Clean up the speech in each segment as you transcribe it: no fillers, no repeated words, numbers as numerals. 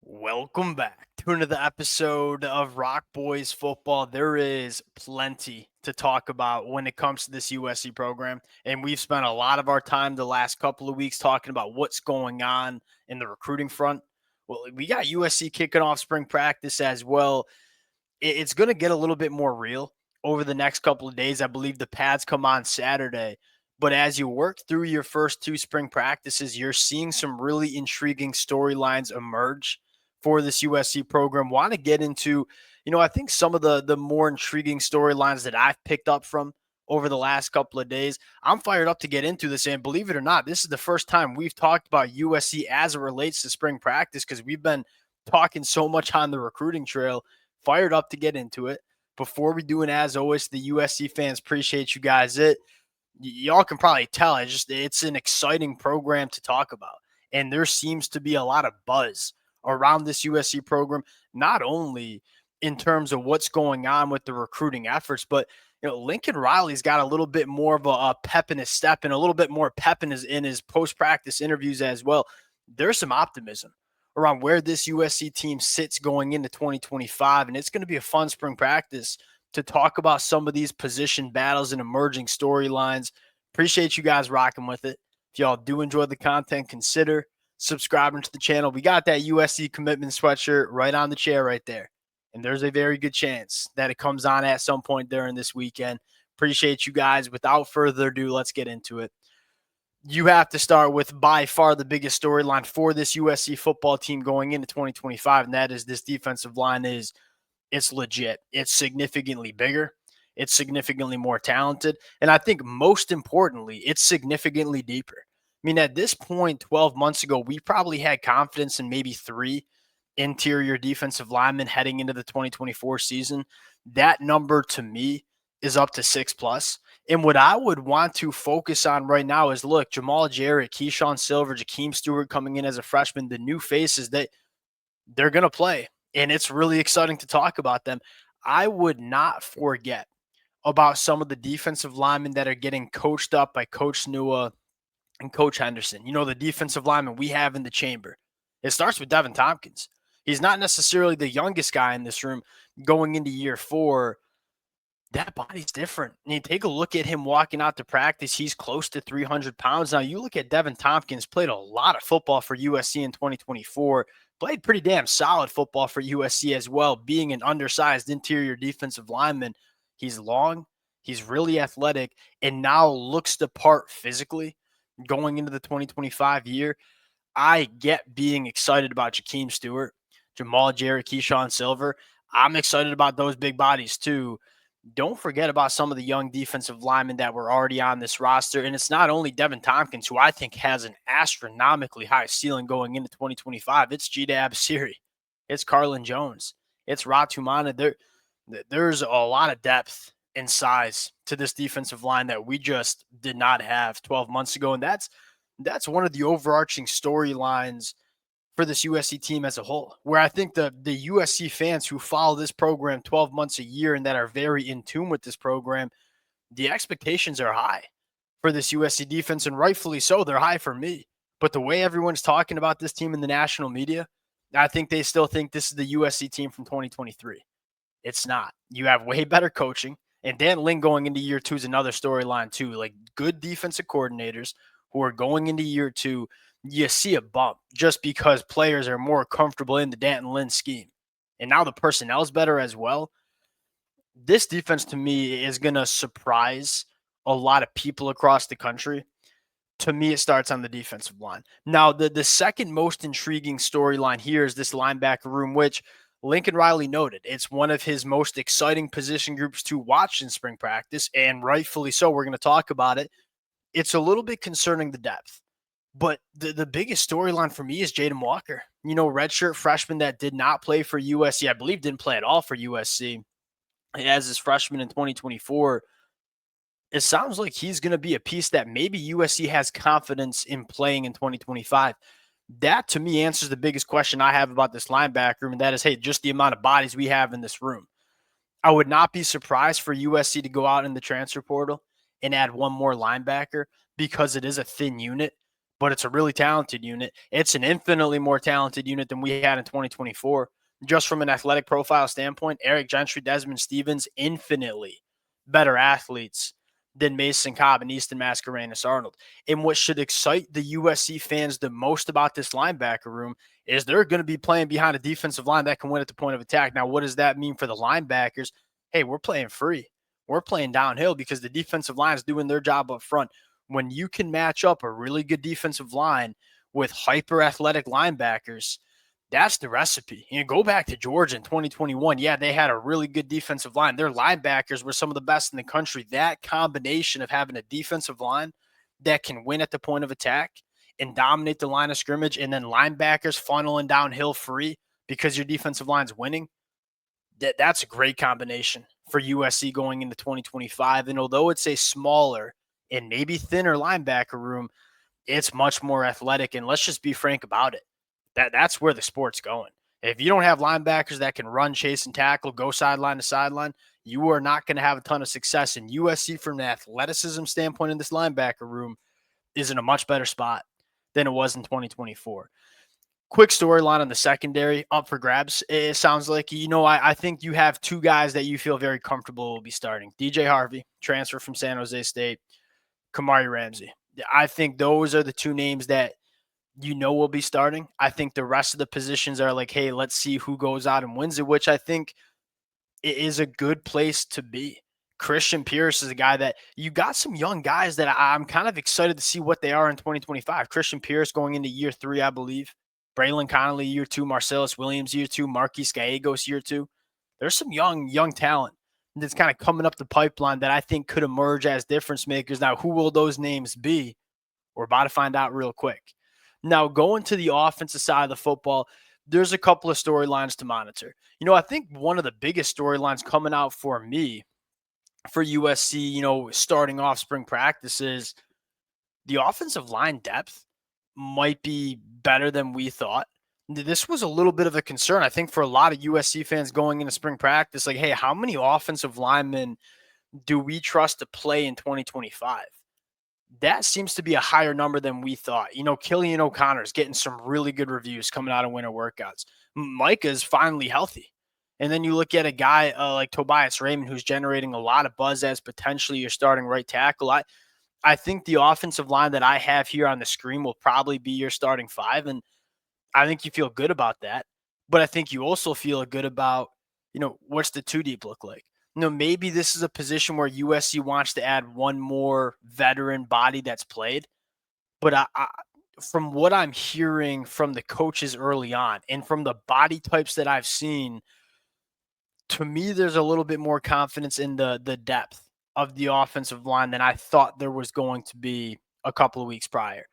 Welcome back to another episode of Rock Boys Football. There is plenty to talk about when it comes to this USC program, and we've spent a lot of our time the last couple of weeks talking about what's going on in the recruiting front. Well, we got USC kicking off spring practice as well. It's going to get a little bit more real over the next couple of days. I believe the pads come on Saturday. But as you work through your first two spring practices, you're seeing some really intriguing storylines emerge for this USC program. Want to get into, I think some of the more intriguing storylines that I've picked up from over the last couple of days. I'm fired up to get into this. And believe it or not, this is the first time we've talked about USC as it relates to spring practice because we've been talking so much on the recruiting trail. Fired up to get into it. Before we do, and as always, the USC fans appreciate you guys. Y'all can probably tell it's an exciting program to talk about. And there seems to be a lot of buzz around this USC program, not only in terms of what's going on with the recruiting efforts, but Lincoln Riley's got a little bit more of a pep in his step and a little bit more pep in his post-practice interviews as well. There's some optimism around where this USC team sits going into 2025, and it's going to be a fun spring practice to talk about some of these position battles and emerging storylines. Appreciate you guys rocking with it. If y'all do enjoy the content, consider subscribing to the channel. We got that USC commitment sweatshirt right on the chair right there. And there's a very good chance that it comes on at some point during this weekend. Appreciate you guys. Without further ado, let's get into it. You have to start with by far the biggest storyline for this USC football team going into 2025, and that is this defensive line it's legit. It's significantly bigger. It's significantly more talented. And I think most importantly, it's significantly deeper. I mean, at this point, 12 months ago, we probably had confidence in maybe three interior defensive linemen heading into the 2024 season. That number to me is up to 6+. And what I would want to focus on right now is, look, Jamal Jarrett, Keyshawn Silver, Jakeem Stewart coming in as a freshman, the new faces that they're going to play. And it's really exciting to talk about them. I would not forget about some of the defensive linemen that are getting coached up by Coach Nua and Coach Henderson. The defensive lineman we have in the chamber. It starts with Devin Tompkins. He's not necessarily the youngest guy in this room going into year 4. That body's different. And you take a look at him walking out to practice, he's close to 300 pounds. Now, you look at Devin Tompkins, played a lot of football for USC in 2024, played pretty damn solid football for USC as well, being an undersized interior defensive lineman. He's long, he's really athletic, and now looks the part physically going into the 2025 year. I get being excited about Jakeem Stewart, Jamal Jarrett, Keyshawn Silver. I'm excited about those big bodies too. Don't forget about some of the young defensive linemen that were already on this roster. And it's not only Devin Tompkins, who I think has an astronomically high ceiling going into 2025. It's G-Dab Siri. It's Carlin Jones. It's Ratumana. There's a lot of depth and size to this defensive line that we just did not have 12 months ago. And that's one of the overarching storylines for this USC team as a whole, where I think the USC fans who follow this program 12 months a year and that are very in tune with this program, the expectations are high for this USC defense, and rightfully so. They're high for me. But the way everyone's talking about this team in the national media, I think they still think this is the USC team from 2023. It's not. You have way better coaching, and Dan Lin going into year 2 is another storyline too. Like, good defensive coordinators who are going into year 2, you see a bump just because players are more comfortable in the Danton Lynn scheme. And now the personnel's better as well. This defense to me is going to surprise a lot of people across the country. To me, it starts on the defensive line. Now, the second most intriguing storyline here is this linebacker room, which Lincoln Riley noted. It's one of his most exciting position groups to watch in spring practice, and rightfully so. We're going to talk about it. It's a little bit concerning the depth. But the biggest storyline for me is Jaden Walker, redshirt freshman that did not play for USC. I believe didn't play at all for USC as his freshman in 2024. It sounds like he's going to be a piece that maybe USC has confidence in playing in 2025. That, to me, answers the biggest question I have about this linebacker room, and that is, hey, just the amount of bodies we have in this room. I would not be surprised for USC to go out in the transfer portal and add one more linebacker because it is a thin unit. but it's a really talented unit. It's an infinitely more talented unit than we had in 2024. Just from an athletic profile standpoint, Eric Gentry, Desmond Stevens, infinitely better athletes than Mason Cobb and Easton Mascarenas Arnold. And what should excite the USC fans the most about this linebacker room is they're going to be playing behind a defensive line that can win at the point of attack. Now, what does that mean for the linebackers? Hey, we're playing free. We're playing downhill because the defensive line is doing their job up front. When you can match up a really good defensive line with hyper athletic linebackers, that's the recipe. You know, go back to Georgia in 2021. Yeah, they had a really good defensive line. Their linebackers were some of the best in the country. That combination of having a defensive line that can win at the point of attack and dominate the line of scrimmage, and then linebackers funneling downhill free because your defensive line's winning, that's a great combination for USC going into 2025. And although it's a smaller and maybe thinner linebacker room, it's much more athletic. And let's just be frank about it. That's where the sport's going. If you don't have linebackers that can run, chase, and tackle, go sideline to sideline, you are not going to have a ton of success. And USC, from an athleticism standpoint in this linebacker room, is in a much better spot than it was in 2024. Quick storyline on the secondary up for grabs. It sounds like, I think you have two guys that you feel very comfortable will be starting. DJ Harvey, transfer from San Jose State, Kamari Ramsey. I think those are the two names that will be starting. I think the rest of the positions are like, hey, let's see who goes out and wins it, which I think is a good place to be. Christian Pierce is a guy that you got some young guys that I'm kind of excited to see what they are in 2025. Christian Pierce going into year 3, I believe. Braylon Connolly, year 2. Marcellus Williams, year 2. Marquise Gallegos, year 2. There's some young talent that's kind of coming up the pipeline that I think could emerge as difference makers. Now, who will those names be? We're about to find out real quick. Now, going to the offensive side of the football, there's a couple of storylines to monitor. I think one of the biggest storylines coming out for me for USC, starting off spring practices, the offensive line depth might be better than we thought. This was a little bit of a concern, I think, for a lot of USC fans going into spring practice. Like, hey, how many offensive linemen do we trust to play in 2025? That seems to be a higher number than we thought. Killian O'Connor's getting some really good reviews coming out of winter workouts. Micah's finally healthy. And then you look at a guy like Tobias Raymond, who's generating a lot of buzz as potentially your starting right tackle. I think the offensive line that I have here on the screen will probably be your starting 5. And I think you feel good about that. But I think you also feel good about, what's the 2 deep look like? Maybe this is a position where USC wants to add one more veteran body that's played. But I from what I'm hearing from the coaches early on and from the body types that I've seen, to me, there's a little bit more confidence in the depth of the offensive line than I thought there was going to be a couple of weeks prior.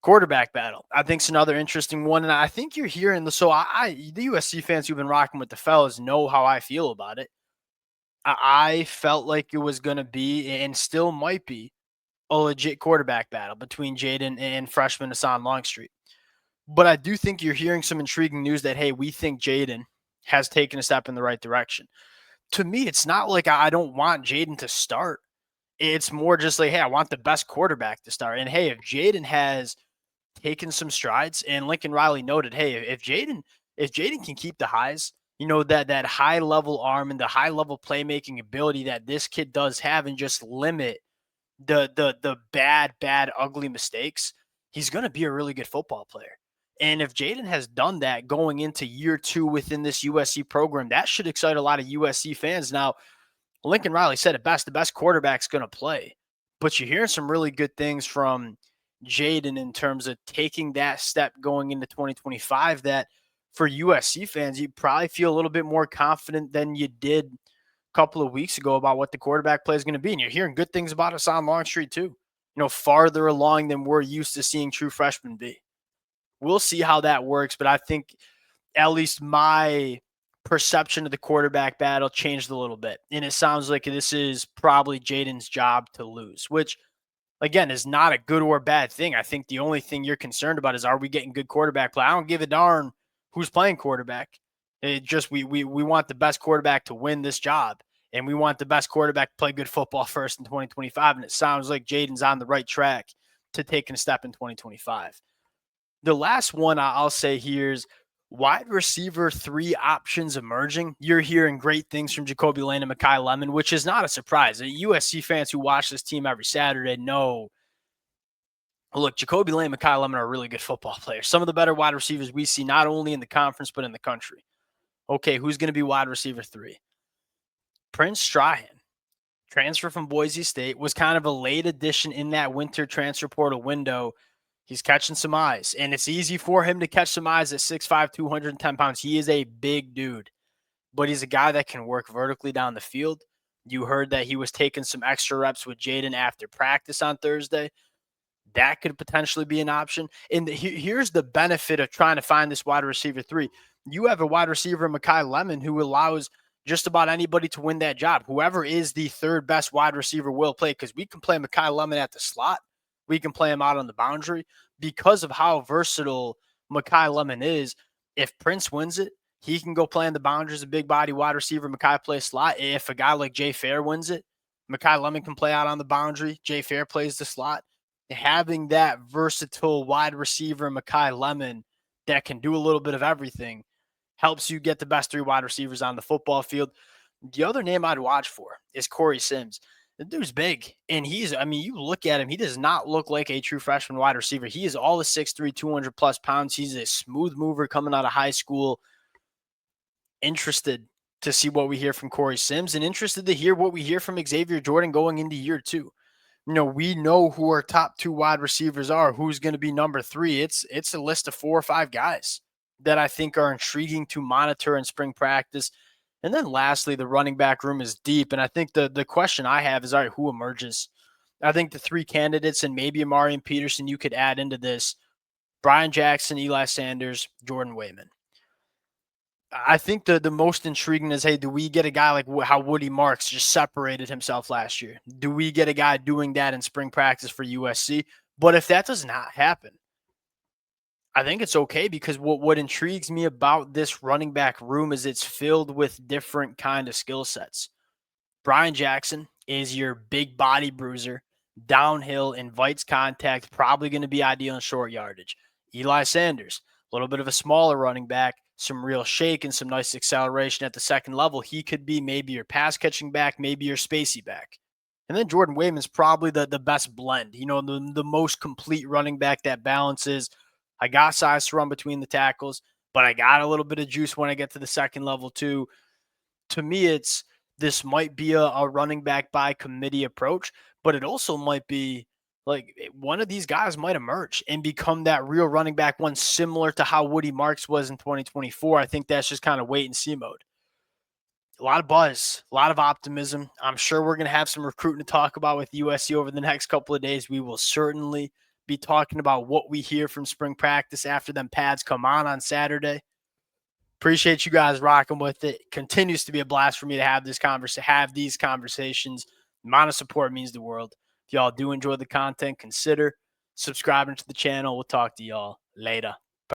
Quarterback battle, I think, is another interesting one. And I think you're hearing the USC fans who've been rocking with the fellas know how I feel about it. I felt like it was going to be, and still might be, a legit quarterback battle between Jaden and freshman Hassan Longstreet. But I do think you're hearing some intriguing news that, hey, we think Jaden has taken a step in the right direction. To me, it's not like I don't want Jaden to start. It's more just like, hey, I want the best quarterback to start. And hey, if Jaden has taken some strides, and Lincoln Riley noted, hey, if Jaden can keep the highs, that high level arm and the high level playmaking ability that this kid does have, and just limit the bad ugly mistakes, he's going to be a really good football player. And if Jaden has done that going into year 2 within this USC program, that should excite a lot of USC fans. Now, Lincoln Riley said it best, the best quarterback's going to play. But you're hearing some really good things from Jaden in terms of taking that step going into 2025, that for USC fans, you probably feel a little bit more confident than you did a couple of weeks ago about what the quarterback play is going to be. And you're hearing good things about Hassan Longstreet too, farther along than we're used to seeing true freshmen be. We'll see how that works, but I think at least my perception of the quarterback battle changed a little bit. And it sounds like this is probably Jaden's job to lose, which, again, is not a good or bad thing. I think the only thing you're concerned about is, are we getting good quarterback play? I don't give a darn who's playing quarterback. It just we want the best quarterback to win this job, and we want the best quarterback to play good football first in 2025. And it sounds like Jaden's on the right track to taking a step in 2025. The last one I'll say here is wide receiver 3 options emerging. You're hearing great things from Jacoby Lane and Mekhi Lemon, which is not a surprise. USC fans who watch this team every Saturday know, look, Jacoby Lane and Mekhi Lemon are really good football players. Some of the better wide receivers we see not only in the conference but in the country. Okay, who's going to be wide receiver 3? Prince Strahan, transfer from Boise State, was kind of a late addition in that winter transfer portal window. He's catching some eyes, and it's easy for him to catch some eyes at 6'5", 210 pounds. He is a big dude, but he's a guy that can work vertically down the field. You heard that he was taking some extra reps with Jaden after practice on Thursday. That could potentially be an option. And here's the benefit of trying to find this wide receiver 3. You have a wide receiver, Mekhi Lemon, who allows just about anybody to win that job. Whoever is the third best wide receiver will play, because we can play Mekhi Lemon at the slot. We can play him out on the boundary. Because of how versatile Mekhi Lemon is, if Prince wins it, he can go play in the boundaries, a big body wide receiver. Mekhi plays slot. If a guy like Jay Fair wins it, Mekhi Lemon can play out on the boundary. Jay Fair plays the slot. Having that versatile wide receiver, Mekhi Lemon, that can do a little bit of everything, helps you get the best 3 wide receivers on the football field. The other name I'd watch for is Corey Sims. The dude's big, and you look at him, he does not look like a true freshman wide receiver. He is all the 6'3", 200-plus pounds. He's a smooth mover coming out of high school. Interested to see what we hear from Corey Sims, and interested to hear what we hear from Xavier Jordan going into year 2. We know who our top 2 wide receivers are, who's going to be number 3. It's a list of 4 or 5 guys that I think are intriguing to monitor in spring practice. And then lastly, the running back room is deep. And I think the question I have is, all right, who emerges? I think the 3 candidates, and maybe Amarian Peterson you could add into this: Brian Jackson, Eli Sanders, Jordan Wayman. I think the most intriguing is, hey, do we get a guy like how Woody Marks just separated himself last year? Do we get a guy doing that in spring practice for USC? But if that does not happen, I think it's okay, because what intrigues me about this running back room is it's filled with different kind of skill sets. Brian Jackson is your big body bruiser, downhill, invites contact, probably going to be ideal in short yardage. Eli Sanders, a little bit of a smaller running back, some real shake and some nice acceleration at the second level. He could be maybe your pass catching back, maybe your spacey back. And then Jordan Wayman's probably the best blend, the most complete running back that balances. I got size to run between the tackles, but I got a little bit of juice when I get to the second level too. To me, this might be a running back by committee approach, but it also might be like one of these guys might emerge and become that real running back one, similar to how Woody Marks was in 2024. I think that's just kind of wait and see mode. A lot of buzz, a lot of optimism. I'm sure we're going to have some recruiting to talk about with USC over the next couple of days. We will certainly be talking about what we hear from spring practice after them pads come on Saturday. Appreciate you guys rocking with it. Continues to be a blast for me to have these conversations. The amount of support means the world. If y'all do enjoy the content, consider subscribing to the channel. We'll talk to y'all later.